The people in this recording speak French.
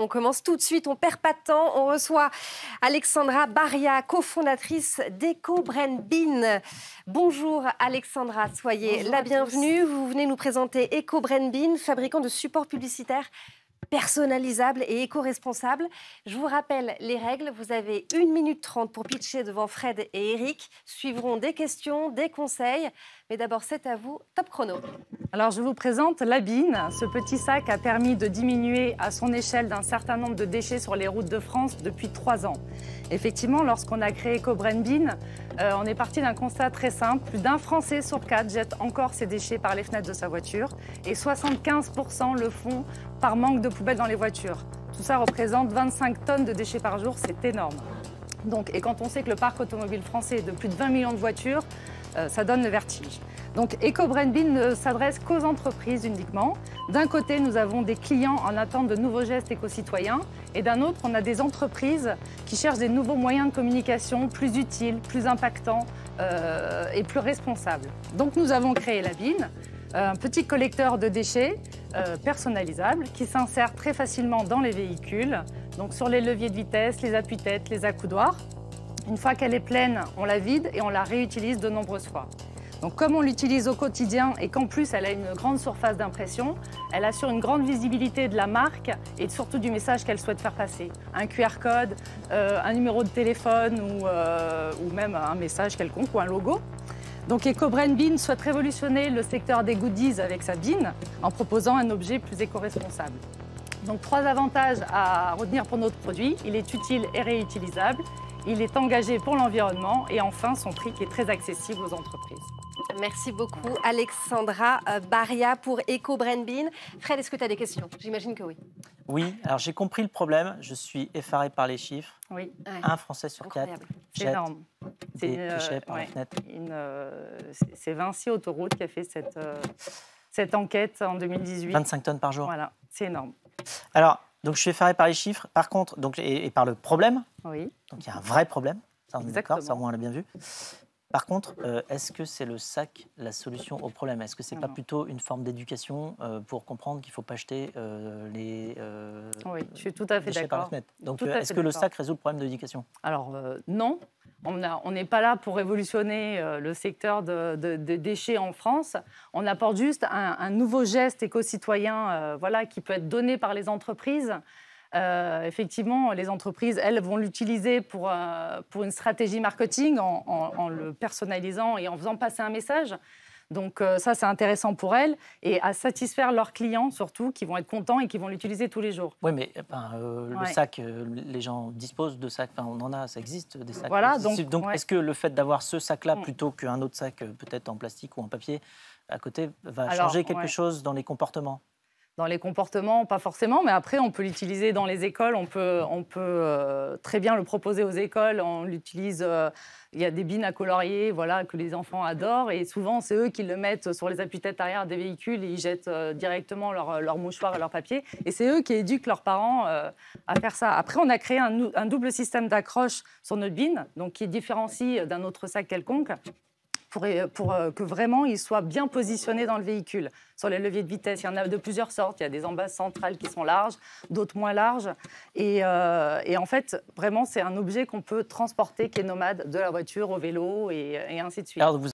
On commence tout de suite, on perd pas de temps. On reçoit Alexandra Baria, cofondatrice d'EcoBrainBin. Bonjour Alexandra, soyez Bonjour la bienvenue. Vous venez nous présenter EcoBrainBin, fabricant de supports publicitaires personnalisables et éco-responsables. Je vous rappelle les règles. Vous avez 1 minute 30 pour pitcher devant Fred et Eric. Suivront des questions, des conseils. Mais d'abord, c'est à vous. Top chrono. Alors, je vous présente l'Abin. Ce petit sac a permis de diminuer à son échelle d'un certain nombre de déchets sur les routes de France depuis 3 ans. Effectivement, lorsqu'on a créé EcoBrainBin, on est parti d'un constat très simple. Plus d'un Français sur 4 jette encore ses déchets par les fenêtres de sa voiture et 75% le font par manque de poubelles dans les voitures. Tout ça représente 25 tonnes de déchets par jour, c'est énorme. Et quand on sait que le parc automobile français est de plus de 20 millions de voitures, ça donne le vertige. Donc EcoBrainBin ne s'adresse qu'aux entreprises uniquement. D'un côté, nous avons des clients en attente de nouveaux gestes éco-citoyens et d'un autre, on a des entreprises qui cherchent des nouveaux moyens de communication plus utiles, plus impactants et plus responsables. Donc nous avons créé l'Abin, un petit collecteur de déchets personnalisable qui s'insère très facilement dans les véhicules, donc sur les leviers de vitesse, les appuis-têtes, les accoudoirs. Une fois qu'elle est pleine, on la vide et on la réutilise de nombreuses fois. Donc comme on l'utilise au quotidien et qu'en plus elle a une grande surface d'impression, elle assure une grande visibilité de la marque et surtout du message qu'elle souhaite faire passer. Un QR code, un numéro de téléphone ou même un message quelconque ou un logo. Donc EcoBrainBin souhaite révolutionner le secteur des goodies avec sa bin en proposant un objet plus éco-responsable. Donc 3 avantages à retenir pour notre produit. Il est utile et réutilisable. Il est engagé pour l'environnement et enfin son prix qui est très accessible aux entreprises. Merci beaucoup Alexandra Baria pour EcoBrainBin. Fred, est-ce que tu as des questions? J'imagine que oui. Oui, alors j'ai compris le problème, je suis effaré par les chiffres. Oui. Un Français sur 4 c'est jette énorme. des déchets par la fenêtre. C'est Vinci Autoroute qui a fait cette enquête en 2018. 25 tonnes par jour. Voilà, c'est énorme. Alors, donc je suis effaré par les chiffres, par contre, et par le problème. Oui. Donc il y a un vrai problème, ça on est d'accord, ça au moins on l'a bien vu. Par contre, est-ce que c'est le sac la solution au problème? Est-ce que c'est pas plutôt une forme d'éducation pour comprendre qu'il ne faut pas jeter oui, je suis tout à fait déchets par la d'accord. fenêtre? Donc est-ce que le sac résout le problème de l'éducation? Alors non, on n'est pas là pour révolutionner le secteur des déchets en France. On apporte juste un nouveau geste éco-citoyen qui peut être donné par les entreprises. Effectivement, les entreprises, elles, vont l'utiliser pour une stratégie marketing en le personnalisant et en faisant passer un message. Donc ça, c'est intéressant pour elles et à satisfaire leurs clients surtout, qui vont être contents et qui vont l'utiliser tous les jours. Oui, mais le sac, les gens disposent de sacs, on en a, ça existe des sacs. Voilà, donc est-ce que le fait d'avoir ce sac-là plutôt qu'un autre sac, peut-être en plastique ou en papier, à côté, va changer quelque chose dans les comportements? Dans les comportements, pas forcément, mais après, on peut l'utiliser dans les écoles. On peut très bien le proposer aux écoles. On l'utilise. Il y a des bins à colorier, que les enfants adorent. Et souvent, c'est eux qui le mettent sur les appuis-têtes arrière des véhicules et ils jettent directement leur mouchoir et leur papier. Et c'est eux qui éduquent leurs parents à faire ça. Après, on a créé un double système d'accroche sur notre bin, donc qui différencie d'un autre sac quelconque, pour que vraiment il soit bien positionné dans le véhicule. Sur les leviers de vitesse, il y en a de plusieurs sortes. Il y a des embases centrales qui sont larges, d'autres moins larges. Et en fait, vraiment, c'est un objet qu'on peut transporter, qui est nomade, de la voiture au vélo et ainsi de suite. Alors,